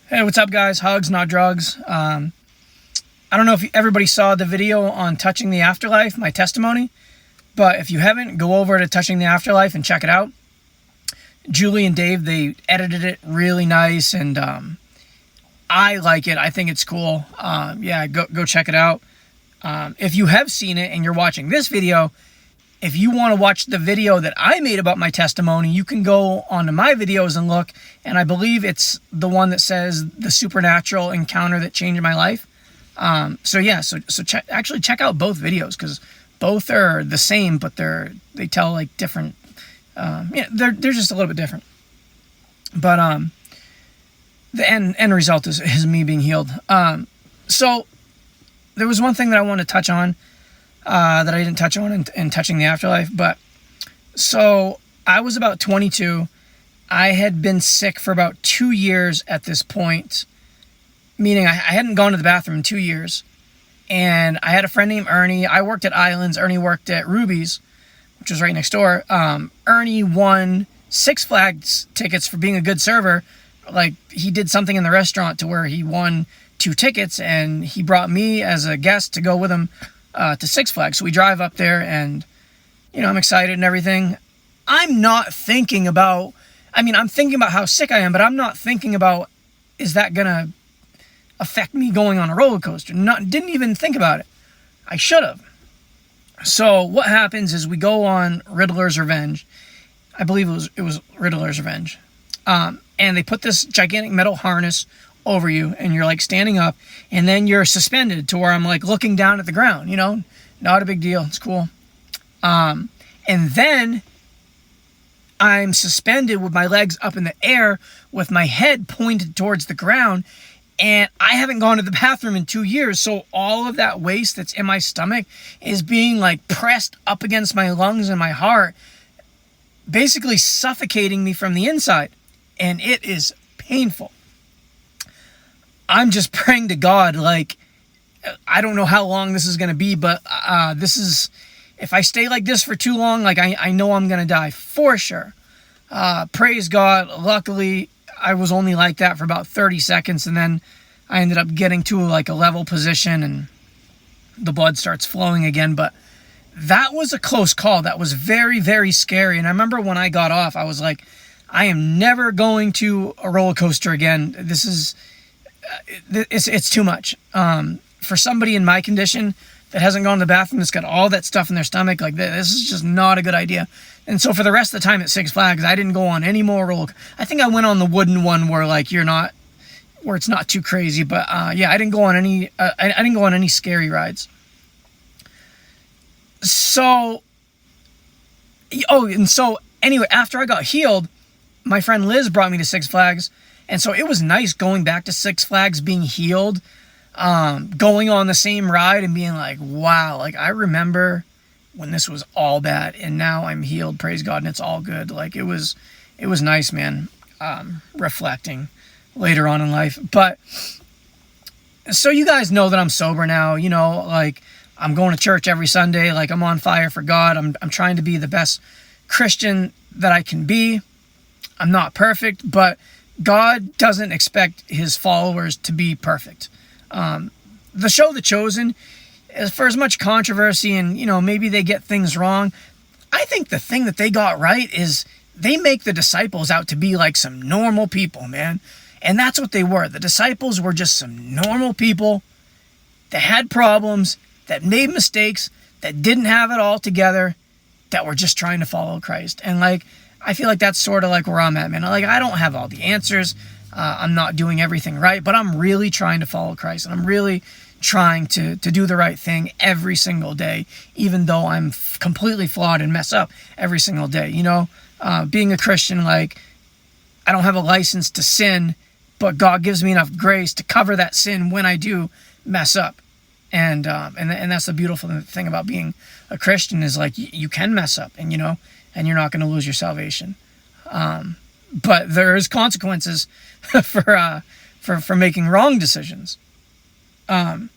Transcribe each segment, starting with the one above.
Hey, what's up, guys? Hugs, not drugs. I don't know if everybody saw the video on Touching the Afterlife, my testimony, but if you haven't, go over to Touching the Afterlife and check it out. Julie and Dave, they edited it really nice, and I like it. I think it's cool. Yeah, go check it out. If you have seen it and you're watching this video, if you want to watch the video that I made about my testimony, you can go onto my videos and look, and I believe it's the one that says the supernatural encounter that changed my life. So check out both videos, because both are the same, but they tell like different. They're just a little bit different. But the end result is me being healed. So there was one thing that I want to touch on. That I didn't touch on in Touching the Afterlife. But so I was about 22. I had been sick for about 2 years at this point, meaning I hadn't gone to the bathroom in 2 years. And I had a friend named Ernie. I worked at Islands. Ernie worked at Ruby's, which was right next door. Ernie won Six Flags tickets for being a good server. Like, he did something in the restaurant to where he won 2 tickets, and he brought me as a guest to go with him to Six Flags. So we drive up there, and, I'm excited and everything. I'm not thinking about, I'm thinking about how sick I am, but I'm not thinking about, is that going to affect me going on a roller coaster? Didn't even think about it. I should have. So what happens is we go on Riddler's Revenge. I believe it was Riddler's Revenge. And they put this gigantic metal harness over you, and you're like standing up, and then you're suspended to where I'm like looking down at the ground, not a big deal. It's cool. And then I'm suspended with my legs up in the air with my head pointed towards the ground, and I haven't gone to the bathroom in 2 years. So all of that waste that's in my stomach is being like pressed up against my lungs and my heart, basically suffocating me from the inside. And it is painful. I'm just praying to God, like, I don't know how long this is going to be, but if I stay like this for too long, like, I know I'm going to die for sure. Praise God. Luckily, I was only like that for about 30 seconds, and then I ended up getting to like a level position, and the blood starts flowing again. But that was a close call. That was very, very scary. And I remember when I got off, I was like, I am never going to a roller coaster again. It's too much. For somebody in my condition that hasn't gone to the bathroom, that's got all that stuff in their stomach, like, this is just not a good idea. And so for the rest of the time at Six Flags, I didn't go on any more I think I went on the wooden one where like where it's not too crazy. But I didn't go on any. I didn't go on any scary rides. So anyway, after I got healed, my friend Liz brought me to Six Flags. And so it was nice going back to Six Flags, being healed, going on the same ride and being like, wow, like, I remember when this was all bad, and now I'm healed, praise God, and it's all good. Like, it was nice, man, reflecting later on in life. But so you guys know that I'm sober now, like, I'm going to church every Sunday, like, I'm on fire for God. I'm trying to be the best Christian that I can be. I'm not perfect, but God doesn't expect his followers to be perfect. The show The Chosen, for as much controversy and, maybe they get things wrong, I think the thing that they got right is they make the disciples out to be like some normal people, man. And that's what they were. The disciples were just some normal people that had problems, that made mistakes, that didn't have it all together, that were just trying to follow Christ. And like, I feel like that's sort of like where I'm at, man. Like, I don't have all the answers. I'm not doing everything right, but I'm really trying to follow Christ, and I'm really trying to do the right thing every single day, even though I'm completely flawed and mess up every single day. Being a Christian, like, I don't have a license to sin, but God gives me enough grace to cover that sin when I do mess up. And that's the beautiful thing about being a Christian, is like, you can mess up, and and you're not going to lose your salvation. But there's consequences for making wrong decisions. And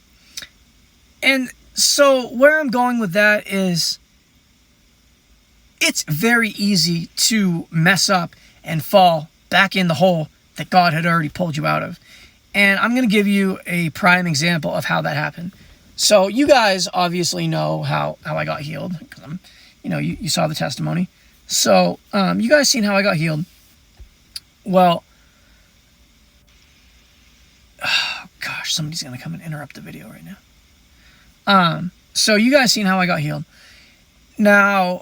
so where I'm going with that is, it's very easy to mess up and fall back in the hole that God had already pulled you out of. And I'm going to give you a prime example of how that happened. So you guys obviously know how I got healed, because you saw the testimony. So you guys seen how I got healed. Well, oh gosh, somebody's going to come and interrupt the video right now. So you guys seen how I got healed. Now,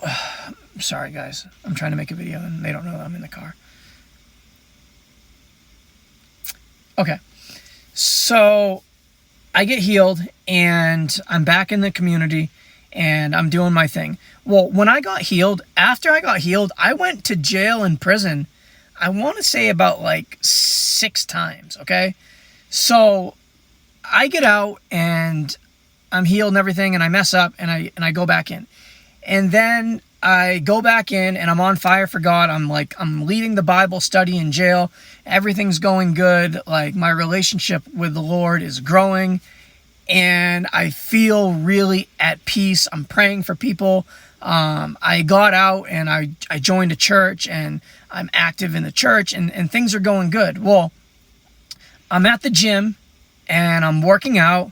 sorry guys, I'm trying to make a video and they don't know that I'm in the car. Okay, so I get healed and I'm back in the community and I'm doing my thing. Well, when I got healed, after I got healed, I went to jail and prison, I want to say about like 6 times, okay? So I get out and I'm healed and everything, and I mess up and I go back in. And then I go back in and I'm on fire for God. I'm leading the Bible study in jail. Everything's going good. Like, my relationship with the Lord is growing and I feel really at peace. I'm praying for people. I got out and I joined a church and I'm active in the church and things are going good. Well, I'm at the gym and I'm working out.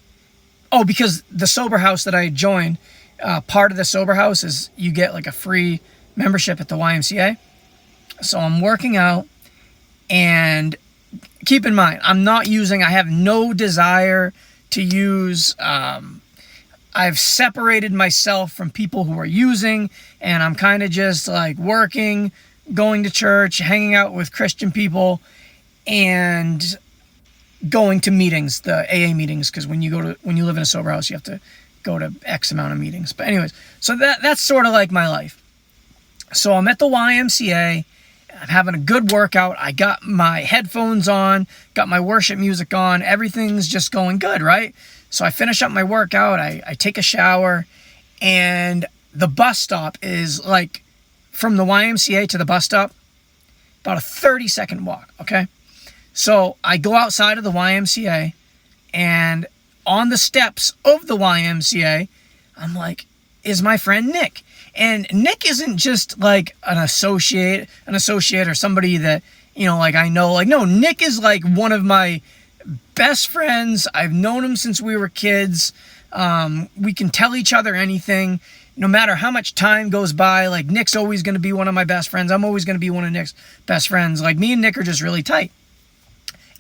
Oh, because the sober house that I joined, part of the sober house is you get like a free membership at the YMCA. So I'm working out, and keep in mind, I have no desire to use, I've separated myself from people who are using, and I'm kind of just like working, going to church, hanging out with Christian people, and going to meetings, the AA meetings, because when you live in a sober house, you have to go to X amount of meetings. But anyways, so that's sort of like my life. So I'm at the YMCA, I'm having a good workout, I got my headphones on, got my worship music on, everything's just going good, right? So I finish up my workout, I take a shower, and the bus stop is like, from the YMCA to the bus stop, about a 30-second walk, okay? So I go outside of the YMCA, and on the steps of the YMCA, I'm like, is my friend Nick. And Nick isn't just like an associate or somebody that, like I know. Like, no, Nick is like one of my best friends. I've known him since we were kids. We can tell each other anything. No matter how much time goes by, like, Nick's always going to be one of my best friends. I'm always going to be one of Nick's best friends. Like, me and Nick are just really tight.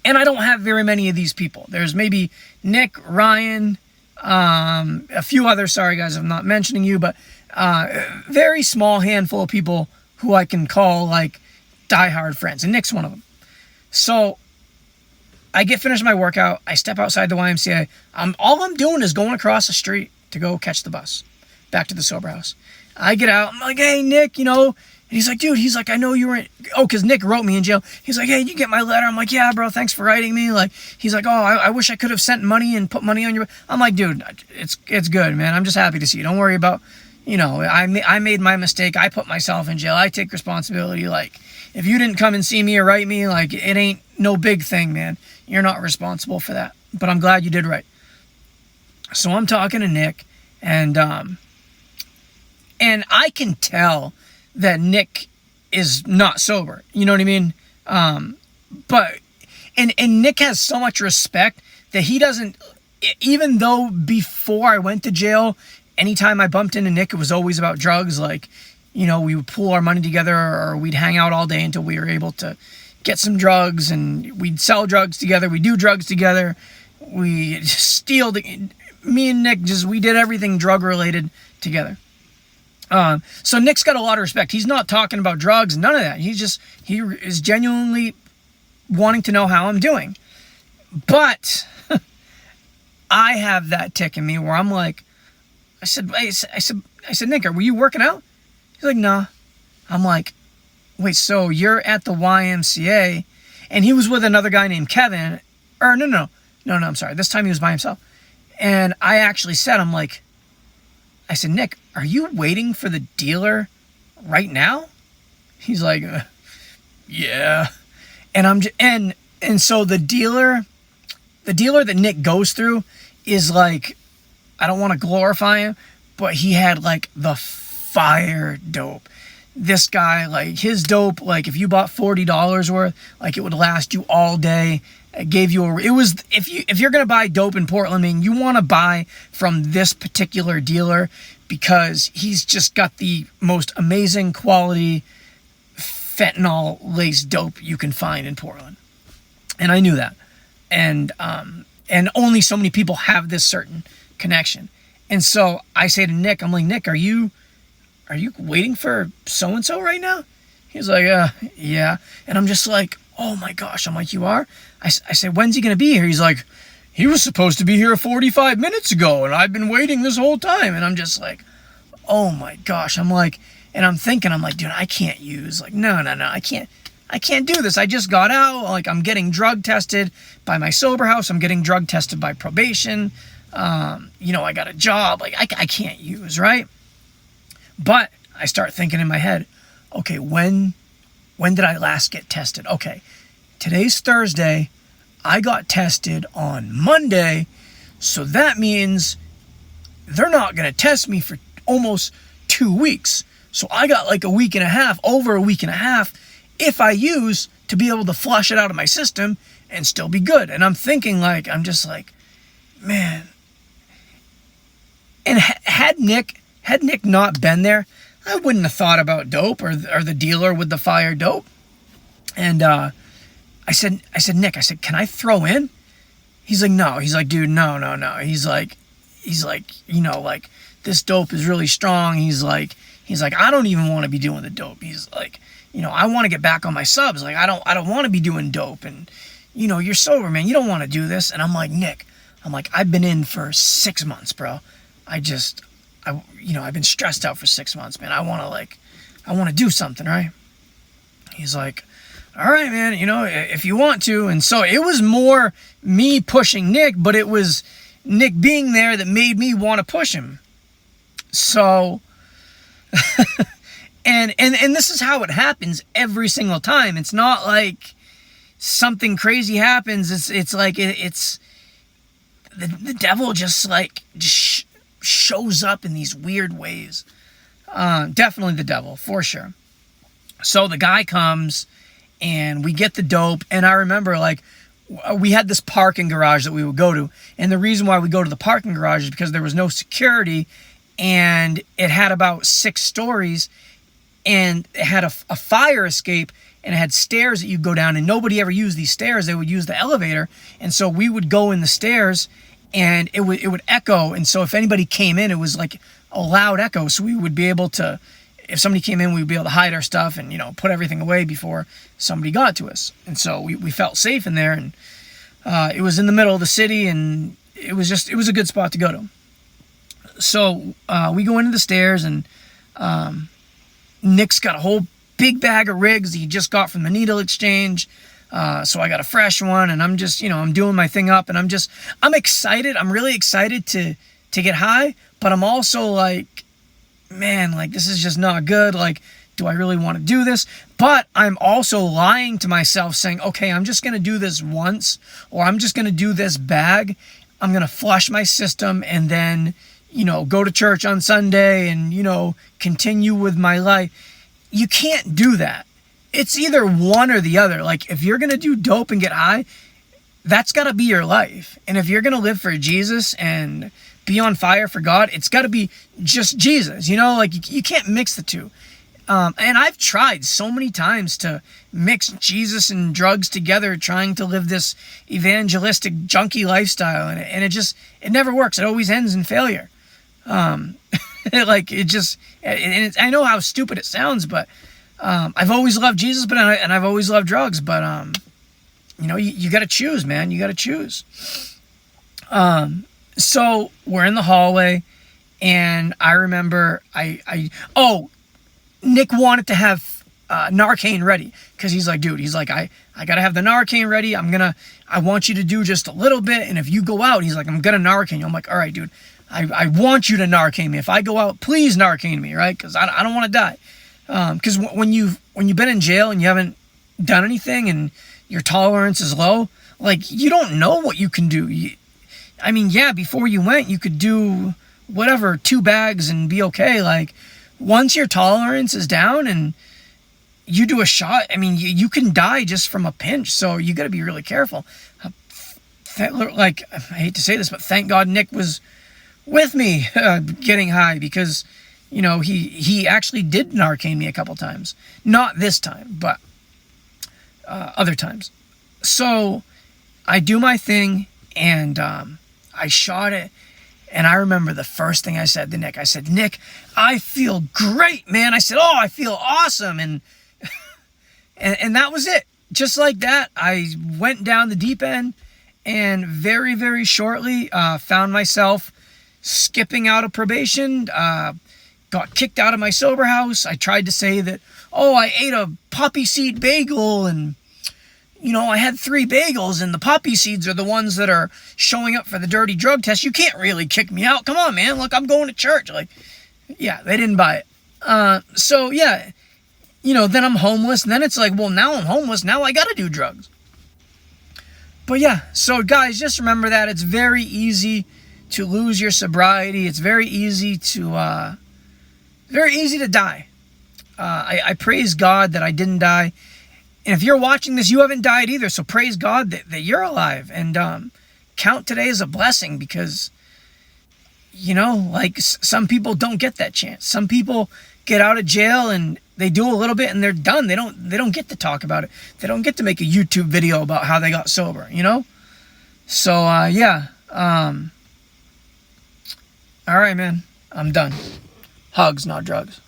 And I don't have very many of these people. There's maybe Nick, Ryan, a few others. Sorry, guys, I'm not mentioning you, but very small handful of people who I can call, like, diehard friends. And Nick's one of them. So I get finished my workout. I step outside the YMCA. All I'm doing is going across the street to go catch the bus back to the sober house. I get out. I'm like, hey, Nick, And he's like, dude, I know you were because Nick wrote me in jail. He's like, hey, you get my letter? I'm like, yeah, bro, thanks for writing me. Like, he's like, oh, I wish I could have sent money and put money on your... I'm like, dude, it's good, man. I'm just happy to see you. Don't worry about, I made my mistake. I put myself in jail. I take responsibility. Like, if you didn't come and see me or write me, like, it ain't no big thing, man. You're not responsible for that. But I'm glad you did write. So I'm talking to Nick, and I can tell that Nick is not sober. You know what I mean? But Nick has so much respect that he doesn't, even though before I went to jail, anytime I bumped into Nick, it was always about drugs. Like, we would pool our money together, or we'd hang out all day until we were able to get some drugs, and we'd sell drugs together. We do drugs together. We steal. Me and Nick we did everything drug related together. So Nick's got a lot of respect. He's not talking about drugs, none of that. He is genuinely wanting to know how I'm doing. But I have that tick in me where I'm like, I said, Nick, were you working out? He's like, nah. I'm like, wait, so you're at the YMCA, and he was with another guy named Kevin, or no, I'm sorry. This time he was by himself. And I actually said, I said, Nick, are you waiting for the dealer right now? He's like, yeah. And so the dealer that Nick goes through is like, I don't want to glorify him, but he had like the fire dope. this guy, like his dope, like if you bought $40 worth, like it would last you all day. It gave you if you're gonna buy dope in Portland, I mean, you want to buy from this particular dealer because he's just got the most amazing quality fentanyl laced dope you can find in Portland. And I knew that. And only so many people have this certain connection. And so I say to Nick, I'm like, Nick, are you waiting for so-and-so right now? He's like, yeah. And I'm just like, oh my gosh. I'm like, you are? I said, when's he going to be here? He's like, he was supposed to be here 45 minutes ago, and I've been waiting this whole time. And I'm just like, oh my gosh. I'm like, and I'm thinking, I'm like, dude, I can't use, like, no, I can't do this. I just got out. Like, I'm getting drug tested by my sober house. I'm getting drug tested by probation. I got a job. Like, I can't use, right? But I start thinking in my head, okay, when did I last get tested? Okay, today's Thursday. I got tested on Monday. So that means they're not going to test me for almost 2 weeks. So I got like over a week and a half, if I use, to be able to flush it out of my system and still be good. And I'm thinking, like, I'm just like, man. And had Nick not been there, I wouldn't have thought about dope or the dealer with the fire dope. And I said, Nick, I said, can I throw in? He's like, no. He's like, dude, no. He's like, like, this dope is really strong. He's like, I don't even want to be doing the dope. He's like, I want to get back on my subs. Like, I don't want to be doing dope. And, you're sober, man. You don't want to do this. And I'm like, Nick, I've been in for 6 months, bro. I've been stressed out for 6 months, man. I want to do something, right? He's like, all right, man, if you want to. And so it was more me pushing Nick, but it was Nick being there that made me want to push him. So, and this is how it happens every single time. It's not like something crazy happens. It's like, it's the devil just shows up in these weird ways. Definitely the devil, for sure. So the guy comes and we get the dope. And I remember, like, we had this parking garage that we would go to. And the reason why we go to the parking garage is because there was no security. And it had about 6 stories. And it had a fire escape. And it had stairs that you go down. And nobody ever used these stairs. They would use the elevator. And so we would go in the stairs. And it would echo. And so if anybody came in, it was like a loud echo. So we would be able to, if somebody came in, we would be able to hide our stuff and, put everything away before somebody got to us. And so we felt safe in there. And it was in the middle of the city. And it was a good spot to go to. So we go into the stairs and Nick's got a whole big bag of rigs he just got from the needle exchange. So I got a fresh one and I'm just, I'm doing my thing up and I'm excited. I'm really excited to get high, but I'm also like, man, like this is just not good. Like, do I really want to do this? But I'm also lying to myself saying, okay, I'm just going to do this once, or I'm just going to do this bag. I'm going to flush my system and then, go to church on Sunday and, continue with my life. You can't do that. It's either one or the other. Like, if you're going to do dope and get high, that's got to be your life. And if you're going to live for Jesus and be on fire for God, it's got to be just Jesus. Like, you can't mix the two. And I've tried so many times to mix Jesus and drugs together, trying to live this evangelistic junkie lifestyle. And it never works. It always ends in failure. I know how stupid it sounds, but I've always loved Jesus, and I've always loved drugs, but you got to choose, man. You got to choose. So we're in the hallway, and I remember Nick wanted to have Narcan ready because he's like, dude, I gotta have the Narcan ready. I want you to do just a little bit, and if you go out, he's like, I'm gonna Narcan you. I'm like, all right, dude, I want you to Narcan me. If I go out, please Narcan me, right? Because I don't want to die. Because when you've been in jail and you haven't done anything and your tolerance is low, like, you don't know what you can do. Before you went, you could do whatever, 2 bags and be okay, like, once your tolerance is down and you do a shot, I mean, you can die just from a pinch. So you got to be really careful. Like, I hate to say this, but thank God Nick was with me getting high, because, you know, he actually did Narcan me a couple times. Not this time, but other times. So I do my thing, and I shot it. And I remember the first thing I said to Nick. I said, Nick, I feel great, man. I said, oh, I feel awesome. And and that was it. Just like that, I went down the deep end, and very, very shortly found myself skipping out of probation, got kicked out of my sober house. I tried to say that, oh, I ate a poppy seed bagel, and, you know, I had 3 bagels, and the poppy seeds are the ones that are showing up for the dirty drug test. You can't really kick me out. Come on, man. Look, I'm going to church. Like, yeah, they didn't buy it. So, yeah, you know, then I'm homeless, and then it's like, well, now I'm homeless. Now I got to do drugs. But yeah, so guys, just remember that it's very easy to lose your sobriety. It's very easy to die. I praise God that I didn't die. And if you're watching this, you haven't died either. So praise God that you're alive, and count today as a blessing, because, you know, like, some people don't get that chance. Some people get out of jail and they do a little bit and they're done. They don't get to talk about it. They don't get to make a YouTube video about how they got sober, you know? So, yeah. All right, man. I'm done. Hugs, not drugs.